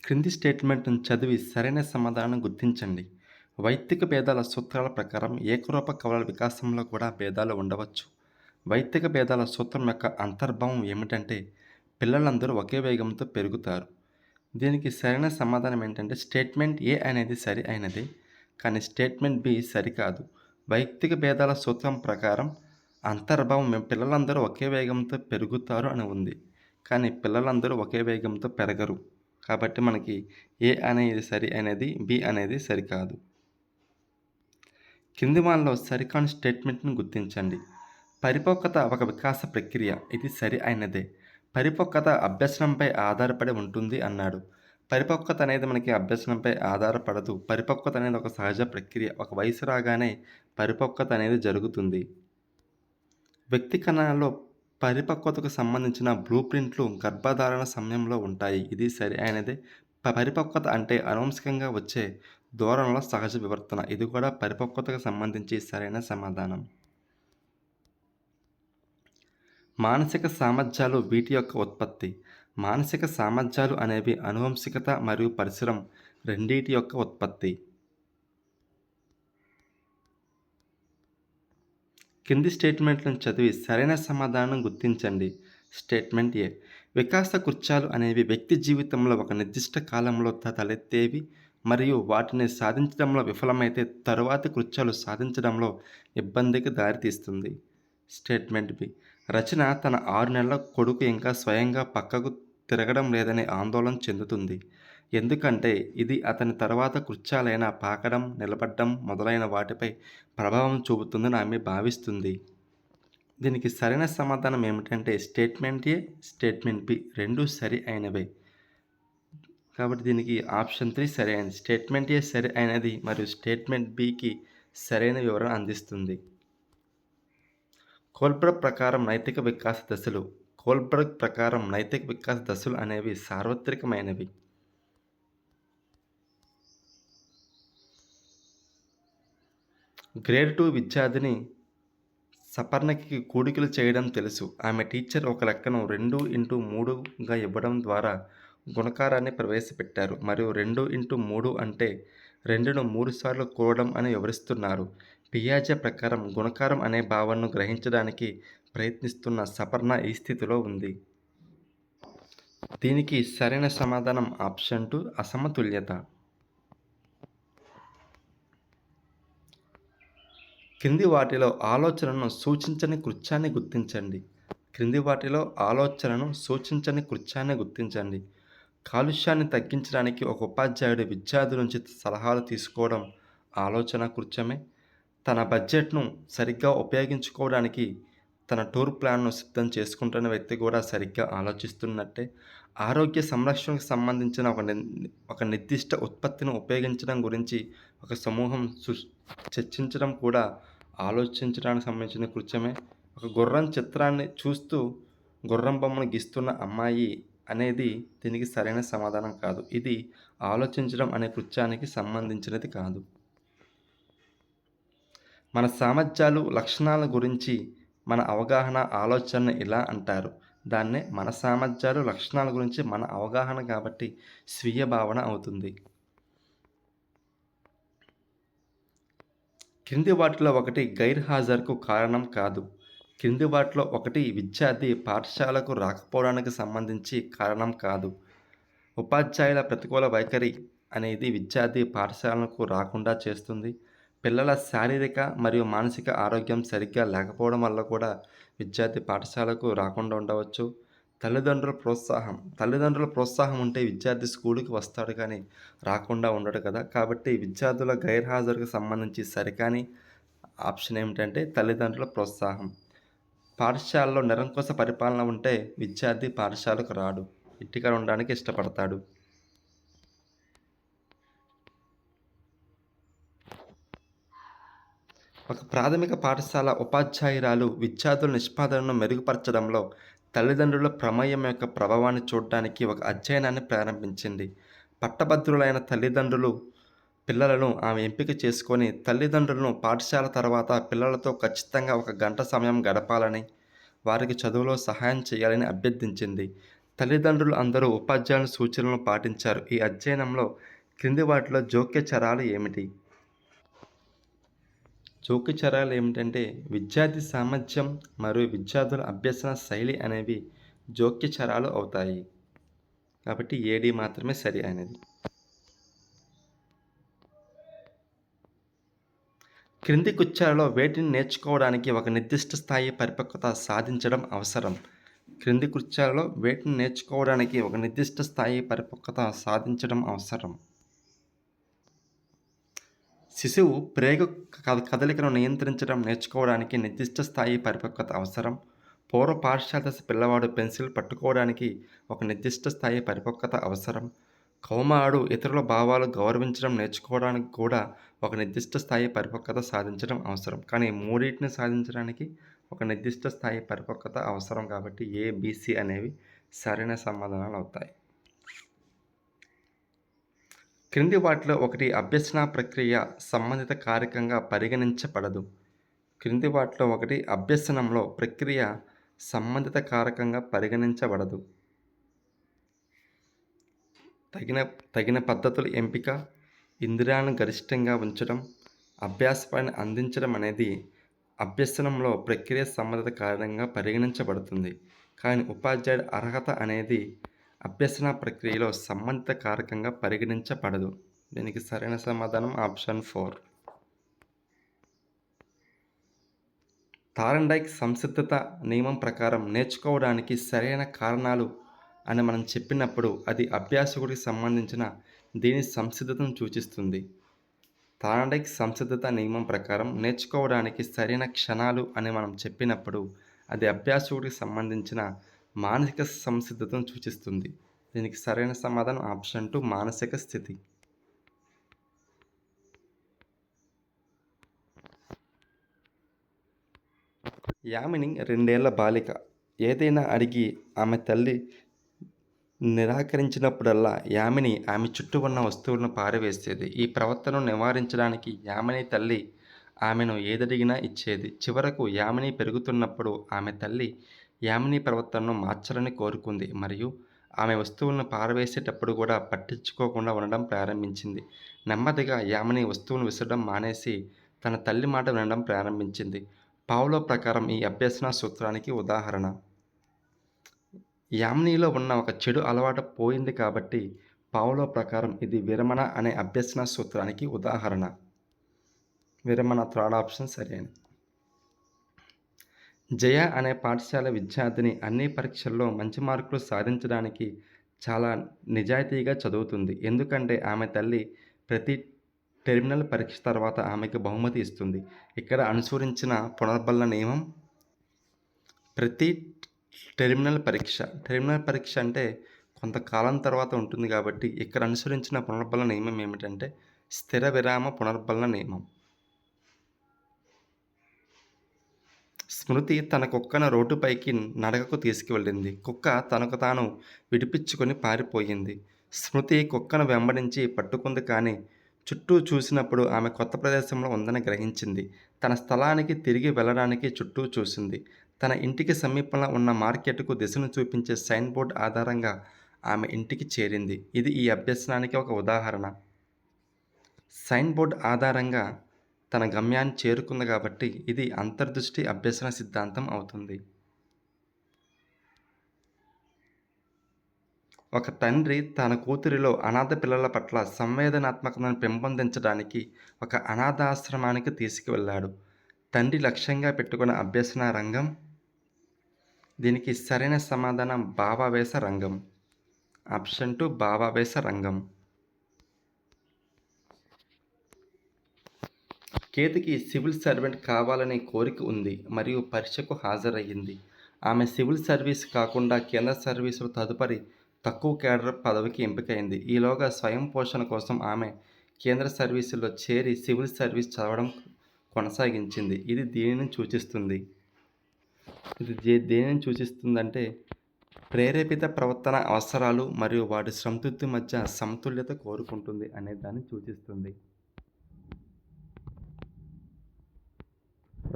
క్రింది స్టేట్మెంట్‌ను చదివి సరైన సమాధానం గుర్తించండి. వైదిక భేదాల సూత్రాల ప్రకారం ఏకరూప కవలల వికాసంలో కూడా భేదాలు ఉండవచ్చు. వైదిక భేదాల సూత్రం యొక్క అంతర్భావం ఏమిటంటే, పిల్లలందరూ ఒకే వేగంతో పెరుగుతారు. దీనికి సరైన సమాధానం ఏంటంటే, స్టేట్మెంట్ ఏ అనేది సరి అయినదే, కానీ స్టేట్మెంట్ బి సరికాదు. వైదిక భేదాల సూత్రం ప్రకారం అంతర్భావం పిల్లలందరూ ఒకే వేగంతో పెరుగుతారు అని ఉంది. కానీ పిల్లలందరూ ఒకే వేగంతో పెరగరు. కాబట్టి మనకి ఏ అనేది సరి అనేది, బి అనేది సరికాదు. కింది వానిలో సరికాని స్టేట్మెంట్‌ను గుర్తించండి. పరిపక్వత ఒక వికాస ప్రక్రియ. ఇది సరి అయినదే. పరిపక్వత అభ్యసనంపై ఆధారపడి ఉంటుంది అన్నాడు. పరిపక్వత అనేది మనకి అభ్యసనంపై ఆధారపడదు. పరిపక్వత అనేది ఒక సహజ ప్రక్రియ. ఒక వయసు రాగానే పరిపక్వత అనేది జరుగుతుంది. వ్యక్తి కణాలలో పరిపక్వతకు సంబంధించిన బ్లూప్రింట్లు గర్భధారణ సమయంలో ఉంటాయి. ఇది సరి అయినదే. పరిపక్వత అంటే అనువంశికంగా వచ్చే ధోరణుల సహజ వివర్తన. ఇది కూడా పరిపక్వతకు సంబంధించి సరైన సమాధానం. మానసిక సామర్థ్యాలు వీటి యొక్క ఉత్పత్తి. మానసిక సామర్థ్యాలు అనేవి అనువంశికత మరియు పరిసరం రెండిటి యొక్క ఉత్పత్తి. కింది స్టేట్మెంట్లను చదివి సరైన సమాధానం గుర్తించండి. స్టేట్మెంట్ ఏ. వికాస కృత్యాలు అనేవి వ్యక్తి జీవితంలో ఒక నిర్దిష్ట కాలంలో తలెత్తేవి మరియు వాటిని సాధించడంలో విఫలమైతే తరువాతి కృత్యాలు సాధించడంలో ఇబ్బందికి దారితీస్తుంది. Statement B. రచన తన 6 నెలల కొడుకు ఇంకా స్వయంగా పక్కకు తిరగడం లేదని ఆందోళన చెందుతుంది. ఎందుకంటే ఇది అతని తర్వాత కృత్యాలైన పాకడం, నిలబడడం మొదలైన వాటిపై ప్రభావం చూపుతుందని ఆమె భావిస్తుంది. దీనికి సరైన సమాధానం ఏమిటంటే స్టేట్మెంట్ ఏ, స్టేట్మెంట్ బి రెండూ సరి అయినవే. కాబట్టి దీనికి ఆప్షన్ 3 సరి అయినది. స్టేట్మెంట్ ఏ సరి అయినది మరియు స్టేట్మెంట్ బికి సరైన వివరణ అందిస్తుంది. కోల్బర్గ్ ప్రకారం నైతిక వికాస దశలు. కోల్బర్గ్ ప్రకారం నైతిక వికాస దశలు అనేవి సార్వత్రికమైనవి. గ్రేడ్ 2 విద్యార్థిని సపర్ణకి కూడికలు చేయడం తెలుసు. ఆమె టీచర్ ఒక లెక్కను 2x3గా ఇవ్వడం ద్వారా గుణకారాన్ని ప్రవేశపెట్టారు మరియు 2x3 అంటే 2ను 3 సార్లు కూడడం అని వివరిస్తున్నారు. పియాజే ప్రకారం గుణకారం అనే భావనను గ్రహించడానికి ప్రయత్నిస్తున్న సపర్ణ ఈ స్థితిలో ఉంది. దీనికి సరైన సమాధానం ఆప్షన్ 2 అసమతుల్యత. క్రింది వాటిలో ఆలోచనను సూచించని కృత్యాన్ని గుర్తించండి. క్రింది వాటిలో ఆలోచనను సూచించని కృత్యాన్ని గుర్తించండి. కాలుష్యాన్ని తగ్గించడానికి ఒక ఉపాధ్యాయుడు విద్యార్థుల నుంచి సలహాలు తీసుకోవడం ఆలోచన కృత్యమే. తన బడ్జెట్ను సరిగ్గా ఉపయోగించుకోవడానికి తన టూర్ ప్లాన్ను సిద్ధం చేసుకుంటున్న వ్యక్తి కూడా సరిగ్గా ఆలోచిస్తున్నట్టే. ఆరోగ్య సంరక్షణకు సంబంధించిన ఒక నిర్దిష్ట ఉత్పత్తిని ఉపయోగించడం గురించి ఒక సమూహం చర్చించడం కూడా ఆలోచించడానికి సంబంధించిన కృత్యమే. ఒక గుర్రం చిత్రాన్ని చూస్తూ గుర్రం బొమ్మను గీస్తున్న అమ్మాయి అనేది దీనికి సరైన సమాధానం కాదు. ఇది ఆలోచించడం అనే కృత్యానికి సంబంధించినది కాదు. మన సామర్థ్యాలు, లక్షణాల గురించి మన అవగాహన, ఆలోచనను ఇలా అంటారు. దాన్నే మన సామర్థ్యాలు, లక్షణాల గురించి మన అవగాహన కాబట్టి స్వీయ భావన అవుతుంది. క్రింది వాటిలో ఒకటి గైర్హాజరుకు కారణం కాదు. క్రింది వాటిలో ఒకటి విద్యార్థి పాఠశాలకు రాకపోవడానికి సంబంధించి కారణం కాదు. ఉపాధ్యాయుల ప్రతికూల వైఖరి అనేది విద్యార్థి పాఠశాలకు రాకుండా చేస్తుంది. పిల్లల శారీరక మరియు మానసిక ఆరోగ్యం సరిగ్గా లేకపోవడం వల్ల కూడా విద్యార్థి పాఠశాలకు రాకుండా ఉండవచ్చు. తల్లిదండ్రుల ప్రోత్సాహం ఉంటే విద్యార్థి స్కూలుకి వస్తాడు కానీ రాకుండా ఉండడు కదా. కాబట్టి విద్యార్థుల గైర్హాజరుకు సంబంధించి సరికాని ఆప్షన్ ఏమిటంటే తల్లిదండ్రుల ప్రోత్సాహం. పాఠశాలలో నిరంకుశ పరిపాలన ఉంటే విద్యార్థి పాఠశాలకు రాడు, ఇంటికాడ ఉండడానికి ఇష్టపడతాడు. ఒక ప్రాథమిక పాఠశాల ఉపాధ్యాయురాలు విద్యార్థుల నిష్పాదనను మెరుగుపరచడంలో తల్లిదండ్రుల ప్రమేయం యొక్క ప్రభావాన్ని చూడడానికి ఒక అధ్యయనాన్ని ప్రారంభించింది. పట్టభద్రులైన తల్లిదండ్రులు పిల్లలను ఆమె ఎంపిక చేసుకొని తల్లిదండ్రులను పాఠశాల తర్వాత పిల్లలతో ఖచ్చితంగా 1 గంట సమయం గడపాలని, వారికి చదువులో సహాయం చేయాలని అభ్యర్థించింది. తల్లిదండ్రులు అందరూ ఉపాధ్యాయుల సూచనలను పాటించారు. ఈ అధ్యయనంలో క్రింది వాటిలో జోక్య చరాలు ఏమిటి? జోక్య చరాలు ఏమిటంటే విద్యార్థి సామర్థ్యం మరియు విద్యార్థుల అభ్యసన శైలి అనేవి జోక్య చరాలు అవుతాయి. కాబట్టి ఏడి మాత్రమే సరి అయినది. క్రింది కుచ్చాలలో వేటిని నేర్చుకోవడానికి ఒక నిర్దిష్ట స్థాయి పరిపక్వత సాధించడం అవసరం? క్రింది కుచ్చాలలో వేటిని నేర్చుకోవడానికి ఒక నిర్దిష్ట స్థాయి పరిపక్వత సాధించడం అవసరం? శిశువు ప్రేగు కదలికను నియంత్రించడం నేర్చుకోవడానికి నిర్దిష్ట స్థాయి పరిపక్వత అవసరం. పూర్వ పాఠశాల దశ పిల్లవాడు పెన్సిల్ పట్టుకోవడానికి ఒక నిర్దిష్ట స్థాయి పరిపక్వత అవసరం. కౌమారుడు ఇతరుల భావాలు గౌరవించడం నేర్చుకోవడానికి కూడా ఒక నిర్దిష్ట స్థాయి పరిపక్వత సాధించడం అవసరం. కానీ మూడింటిని సాధించడానికి ఒక నిర్దిష్ట స్థాయి పరిపక్వత అవసరం కాబట్టి ఏ, బి, సి అనేవి సరైన సమాధానాలు అవుతాయి. క్రింది వాటిలో ఒకటి అభ్యసన ప్రక్రియ సంబంధిత కారకంగా పరిగణించబడదు. క్రింది వాటిలో ఒకటి అభ్యసనంలో ప్రక్రియ సంబంధిత కారకంగా పరిగణించబడదు. తగిన పద్ధతుల ఎంపిక, ఇంద్రియాలను గరిష్టంగా ఉంచడం, అభ్యాస పనిని అందించడం అనేది అభ్యసనంలో ప్రక్రియ సంబంధిత కారణంగా పరిగణించబడుతుంది. కానీ ఉపాధ్యాయుడి అర్హత అనేది అభ్యసన ప్రక్రియలో సంబంధిత కారకంగా పరిగణించబడదు. దీనికి సరైన సమాధానం ఆప్షన్ 4. థార్న్డైక్ సంసిద్ధత నియమం ప్రకారం నేర్చుకోవడానికి సరైన కారణాలు అని మనం చెప్పినప్పుడు అది అభ్యాసకుడికి సంబంధించిన దీని సంసిద్ధతను సూచిస్తుంది. థార్న్డైక్ సంసిద్ధత నియమం ప్రకారం నేర్చుకోవడానికి సరైన క్షణాలు అని మనం చెప్పినప్పుడు అది అభ్యాసకుడికి సంబంధించిన మానసిక సంసిద్ధతను సూచిస్తుంది. దీనికి సరైన సమాధానం ఆప్షన్ 2 మానసిక స్థితి. యామిని 2 ఏళ్ల బాలిక. ఏదైనా అడిగి ఆమె తల్లి నిరాకరించినప్పుడల్లా యామిని ఆమె చుట్టూ ఉన్న వస్తువులను పారవేసేది. ఈ ప్రవర్తనను నివారించడానికి యామిని తల్లి ఆమెను ఏదడిగినా ఇచ్చేది. చివరకు యామిని పెరుగుతున్నప్పుడు ఆమె తల్లి యామిని ప్రవర్తనను మార్చాలని కోరుకుంది మరియు ఆమె వస్తువులను పారవేసేటప్పుడు కూడా పట్టించుకోకుండా ఉండడం ప్రారంభించింది. నెమ్మదిగా యామిని వస్తువులను విసరడం మానేసి తన తల్లి మాట వినడం ప్రారంభించింది. పావ్లో ప్రకారం ఈ అభ్యసన సూత్రానికి ఉదాహరణ. యామినిలో ఉన్న ఒక చెడు అలవాటు పోయింది కాబట్టి పావ్లో ప్రకారం ఇది విరమణ అనే అభ్యసన సూత్రానికి ఉదాహరణ. విరమణ 3rd ఆప్షన్ సరైనది. జయ అనే పాఠశాల విద్యార్థిని అన్ని పరీక్షల్లో మంచి మార్కులు సాధించడానికి చాలా నిజాయితీగా చదువుతుంది. ఎందుకంటే ఆమె తల్లి ప్రతి టెర్మినల్ పరీక్ష తర్వాత ఆమెకు బహుమతి ఇస్తుంది. ఇక్కడ అనుసరించిన పునర్బలన నియమం. ప్రతి టెర్మినల్ పరీక్ష అంటే కొంతకాలం తర్వాత ఉంటుంది కాబట్టి ఇక్కడ అనుసరించిన పునర్బలన నియమం ఏమిటంటే స్థిర విరామ పునర్బలన నియమం. స్మృతి తన కుక్కను రోడ్డుపైకి నడకకు తీసుకువెళ్ళింది. కుక్క తనకు తాను విడిపించుకొని పారిపోయింది. స్మృతి కుక్కను వెంబడించి పట్టుకుంది కానీ చుట్టూ చూసినప్పుడు ఆమె కొత్త ప్రదేశంలో ఉందని గ్రహించింది. తన స్థలానికి తిరిగి వెళ్ళడానికి చుట్టూ చూసింది. తన ఇంటికి సమీపంలో ఉన్న మార్కెట్కు దిశను చూపించే సైన్ బోర్డ్ ఆధారంగా ఆమె ఇంటికి చేరింది. ఇది ఈ అభ్యసనానికి ఒక ఉదాహరణ. సైన్ బోర్డ్ ఆధారంగా తన గమ్యాన్ని చేరుకుంది కాబట్టి ఇది అంతర్దృష్టి అభ్యసన సిద్ధాంతం అవుతుంది. ఒక తండ్రి తన కూతురిలో అనాథ పిల్లల పట్ల సంవేదనాత్మకతను పెంపొందించడానికి ఒక అనాథాశ్రమానికి తీసుకువెళ్ళాడు. తండ్రి లక్ష్యంగా పెట్టుకున్న అభ్యసన రంగం. దీనికి సరైన సమాధానం భావావేశ రంగం. ఆప్షన్ 2 భావావేశ రంగం. కేతికి సివిల్ సర్వెంట్ కావాలనే కోరిక ఉంది మరియు పరీక్షకు హాజరయ్యింది. ఆమె సివిల్ సర్వీస్ కాకుండా కేంద్ర సర్వీసులో తదుపరి తక్కువ కేడర్ పదవికి ఎంపికైంది. ఈలోగా స్వయం పోషణ కోసం ఆమె కేంద్ర సర్వీసులో చేరి సివిల్ సర్వీస్ చదవడం కొనసాగించింది. ఇది దేనిని సూచిస్తుందంటే ప్రేరేపిత ప్రవర్తన అవసరాలు మరియు వాటి సంతృప్తి మధ్య సమతుల్యత కోరుకుంటుంది అనే దాన్ని సూచిస్తుంది.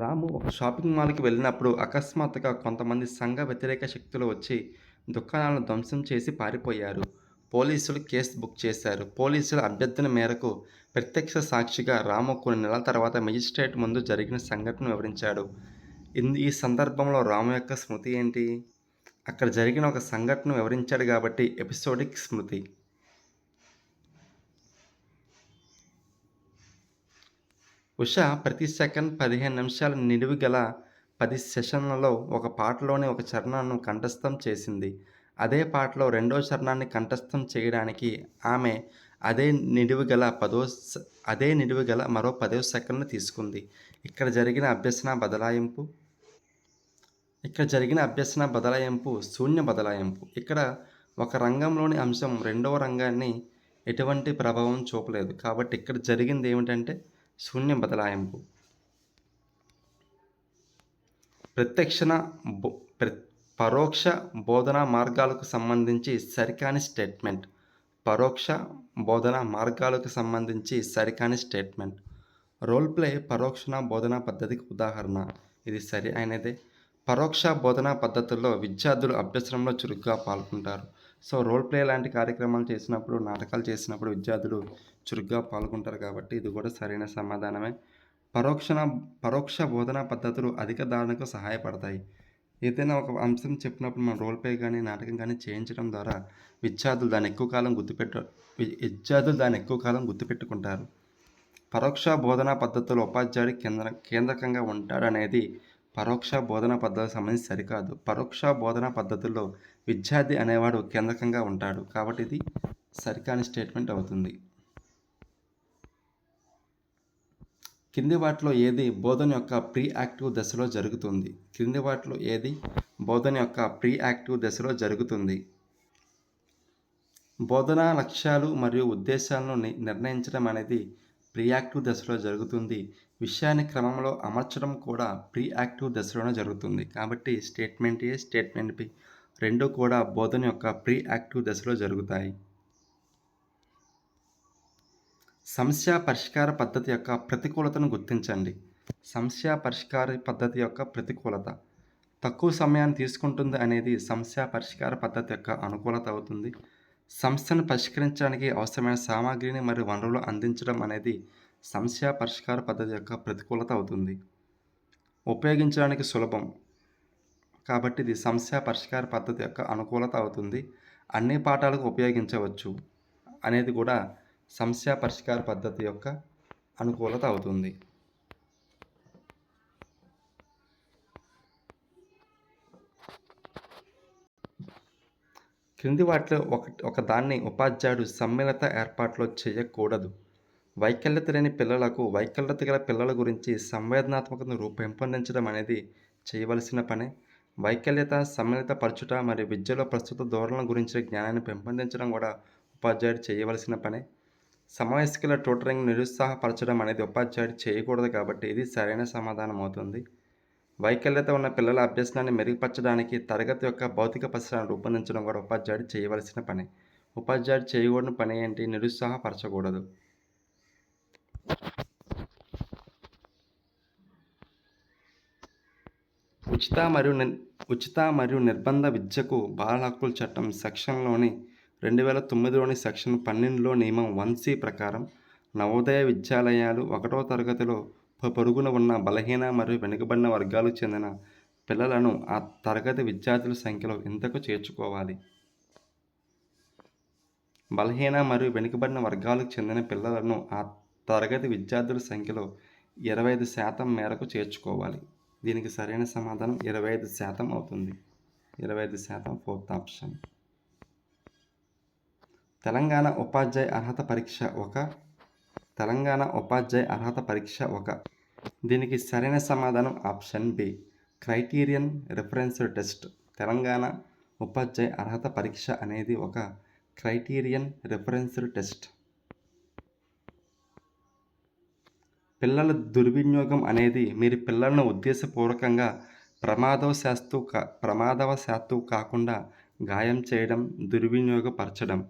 రాము ఒక షాపింగ్ మాల్కి వెళ్ళినప్పుడు అకస్మాత్తుగా కొంతమంది సంఘ వ్యతిరేక శక్తులు వచ్చి దుకాణాలను ధ్వంసం చేసి పారిపోయారు. పోలీసులు కేసు బుక్ చేశారు. పోలీసుల అభ్యర్థన మేరకు ప్రత్యక్ష సాక్షిగా రాము కొన్ని నెలల తర్వాత మెజిస్ట్రేట్ ముందు జరిగిన సంఘటనను వివరించాడు. ఈ సందర్భంలో రాము యొక్క స్మృతి ఏంటి? అక్కడ జరిగిన ఒక సంఘటనను వివరించాడు కాబట్టి ఎపిసోడిక్ స్మృతి. ఉష ప్రతి సెకండ్ 15 నిమిషాల నిడివి గల 10 సెషన్లలో ఒక పాటలోని ఒక చరణాన్ని కంఠస్థం చేసింది. అదే పాటలో రెండో చరణాన్ని కంఠస్థం చేయడానికి ఆమె అదే నిడివి గల మరో 10 సెకన్లు తీసుకుంది. ఇక్కడ జరిగిన అభ్యసన బదలాయింపు శూన్య బదలాయింపు. ఇక్కడ ఒక రంగంలోని అంశం రెండవ రంగాన్ని ఎటువంటి ప్రభావం చూపలేదు. కాబట్టి ఇక్కడ జరిగింది ఏమిటంటే శూన్య బదలాయింపు. పరోక్ష బోధనా మార్గాలకు సంబంధించి సరికాని స్టేట్మెంట్. పరోక్ష బోధనా మార్గాలకు సంబంధించి సరికాని స్టేట్మెంట్. రోల్ ప్లే పరోక్ష బోధనా పద్ధతికి ఉదాహరణ. ఇది సరి అయినదే. పరోక్ష బోధనా పద్ధతుల్లో విద్యార్థులు అభ్యసనంలో చురుగ్గా పాల్గొంటారు. సో రోల్ ప్లే లాంటి కార్యక్రమాలు చేసినప్పుడు, నాటకాలు చేసినప్పుడు విద్యార్థులు చురుగ్గా పాల్గొంటారు కాబట్టి ఇది కూడా సరైన సమాధానమే. పరోక్ష బోధనా పద్ధతులు అధిక ధారణకు సహాయపడతాయి. ఏదైనా ఒక అంశం చెప్పినప్పుడు మనం రోల్ ప్లే కానీ నాటకం కానీ చేయించడం ద్వారా విద్యార్థులు దాన్ని ఎక్కువ కాలం గుర్తుపెట్టుకుంటారు. పరోక్ష బోధనా పద్ధతులు ఉపాధ్యాయుడు కేంద్రకంగా ఉంటాడు అనేది పరోక్ష బోధనా పద్ధతికి సంబంధించి సరికాదు. పరోక్ష బోధనా పద్ధతుల్లో విద్యార్థి అనేవాడు కేంద్రకంగా ఉంటాడు కాబట్టి ఇది సరికాని స్టేట్మెంట్ అవుతుంది. కింది వాటిలో ఏది బోధన యొక్క ప్రీ యాక్టివ్ దశలో జరుగుతుంది? బోధనా లక్ష్యాలు మరియు ఉద్దేశాలను నిర్ణయించడం అనేది ప్రీ యాక్టివ్ దశలో జరుగుతుంది. విషయాన్ని క్రమంలో అమర్చడం కూడా ప్రీ యాక్టివ్ దశలోనే జరుగుతుంది. కాబట్టి స్టేట్మెంట్ ఏ, స్టేట్మెంట్ బి రెండూ కూడా బోధన యొక్క ప్రీ యాక్టివ్ దశలో జరుగుతాయి. సమస్య పరిష్కార పద్ధతి యొక్క ప్రతికూలతను గుర్తించండి. సమస్య పరిష్కార పద్ధతి యొక్క ప్రతికూలత. తక్కువ సమయాన్ని తీసుకుంటుంది అనేది సమస్య పరిష్కార పద్ధతి యొక్క అనుకూలత అవుతుంది. సమస్యను పరిష్కరించడానికి అవసరమైన సామాగ్రిని మరియు వనరులు అందించడం అనేది సమస్య పరిష్కార పద్ధతి యొక్క ప్రతికూలత అవుతుంది. ఉపయోగించడానికి సులభం కాబట్టి ఇది సమస్య పరిష్కార పద్ధతి యొక్క అనుకూలత అవుతుంది. అన్ని పాఠాలకు ఉపయోగించవచ్చు అనేది కూడా సమస్య పరిష్కార పద్ధతి యొక్క అనుకూలత అవుతుంది. క్రింది వాటిలో ఒకదాన్ని ఉపాధ్యాయుడు సమ్మిళిత ఏర్పాట్లో చేయకూడదు. వైకల్యత లేని పిల్లలకు వైకల్యత గల పిల్లల గురించి సంవేదనాత్మకతను పెంపొందించడం అనేది చేయవలసిన పనే. వైకల్యత సమ్మిళిత పరచుట మరియు విద్యలో ప్రస్తుత ధోరణుల గురించిన జ్ఞానాన్ని పెంపొందించడం కూడా ఉపాధ్యాయుడు చేయవలసిన పనే. సమవయస్కుల ట్యూటరింగ్ నిరుత్సాహపరచడం అనేది ఉపాధ్యాయుడు చేయకూడదు కాబట్టి ఇది సరైన సమాధానం అవుతుంది. వైకల్యత ఉన్న పిల్లల అభ్యసనాన్ని మెరుగుపరచడానికి తరగతి యొక్క భౌతిక పరిసరాలను రూపొందించడం కూడా ఉపాధ్యాయుడు చేయవలసిన పని. ఉపాధ్యాయుడు చేయకూడని పని ఏంటి? నిరుత్సాహపరచకూడదు. ఉచిత మరియు నిర్బంధ విద్యకు బాలల హక్కుల చట్టం సెక్షన్లోని 2009లోని సెక్షన్ 12లో నియమం 1C ప్రకారం నవోదయ విద్యాలయాలు 1వ తరగతిలో పొరుగున ఉన్న బలహీన మరియు వెనుకబడిన వర్గాలకు చెందిన పిల్లలను ఆ తరగతి విద్యార్థుల సంఖ్యలో ఎంతకు చేర్చుకోవాలి? బలహీన మరియు వెనుకబడిన వర్గాలకు చెందిన పిల్లలను ఆ తరగతి విద్యార్థుల సంఖ్యలో 25% మేరకు చేర్చుకోవాలి. దీనికి సరైన సమాధానం 25% అవుతుంది. 25% ఫోర్త్ ఆప్షన్. తెలంగాణ ఉపాధ్యాయ అర్హత పరీక్ష ఒక. దీనికి సరైన సమాధానం option B, criterion reference test. Telangana ఉపాధ్యాయ అర్హత పరీక్ష అనేది ఒక క్రైటీరియన్ రిఫరెన్స్ టెస్ట్. పిల్లల దుర్వినియోగం అనేది మీరు పిల్లలను ఉద్దేశపూర్వకంగా ప్రమాదవశాత్తు కాకుండా గాయం చేయడం, దుర్వినియోగపరచడం.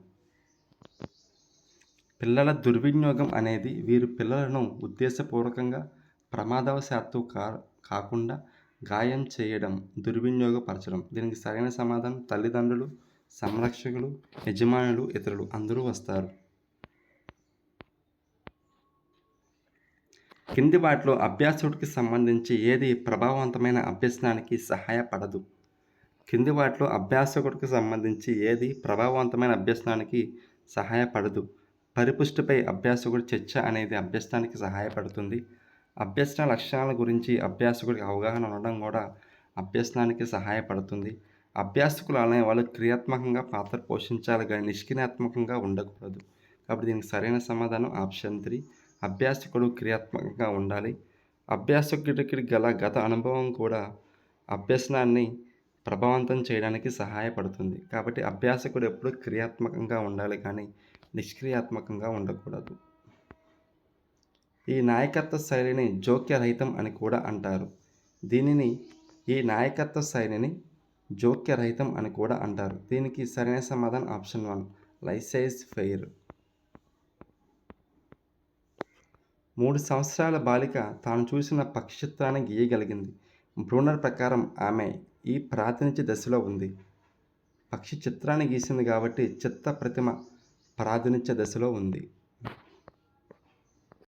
పిల్లల దుర్వినియోగం అనేది వీరు పిల్లలను ఉద్దేశపూర్వకంగా ప్రమాదవశాత్తు కాకుండా గాయం చేయడం, దుర్వినియోగపరచడం. దీనికి సరైన సమాధానం తల్లిదండ్రులు, సంరక్షకులు, యజమానులు, ఇతరులు అందరూ వస్తారు. కింది వాటిలో అభ్యాసకుడికి సంబంధించి ఏది ప్రభావవంతమైన అభ్యసనానికి సహాయపడదు? కింది వాటిలో అభ్యాసకుడికి సంబంధించి ఏది ప్రభావవంతమైన అభ్యసనానికి సహాయపడదు? పరిపుష్టిపై అభ్యాసకుడి చర్చ అనేది అభ్యసనానికి సహాయపడుతుంది. అభ్యసన లక్షణాల గురించి అభ్యాసకుడికి అవగాహన ఉండడం కూడా అభ్యసనానికి సహాయపడుతుంది. అభ్యాసకులు అనేవాళ్ళు క్రియాత్మకంగా పాత్ర పోషించాలి కానీ నిష్క్రియాత్మకంగా ఉండకూడదు. కాబట్టి దీనికి సరైన సమాధానం ఆప్షన్ 3. అభ్యాసకుడు క్రియాత్మకంగా ఉండాలి. అభ్యాసకుడికి గల గత అనుభవం కూడా అభ్యసనాన్ని ప్రభావవంతం చేయడానికి సహాయపడుతుంది. కాబట్టి అభ్యాసకుడు ఎప్పుడూ క్రియాత్మకంగా ఉండాలి కానీ నిష్క్రియాత్మకంగా ఉండకూడదు. ఈ నాయకత్వ శైలిని జోక్యరహితం అని కూడా అంటారు. ఈ నాయకత్వ శైలిని జోక్యరహితం అని కూడా అంటారు. దీనికి సరైన సమాధానం ఆప్షన్ 1. Licence fair. 3 సంవత్సరాల బాలిక తాను చూసిన పక్షి చిత్రాన్ని గీయగలిగింది. బ్రూనర్ ప్రకారం ఆమె ఈ ప్రాతినిధ్య దశలో ఉంది. పక్షి చిత్రాన్ని గీసింది కాబట్టి చిత్త ప్రతిమ ప్రాతినిధ్య దశలో ఉంది.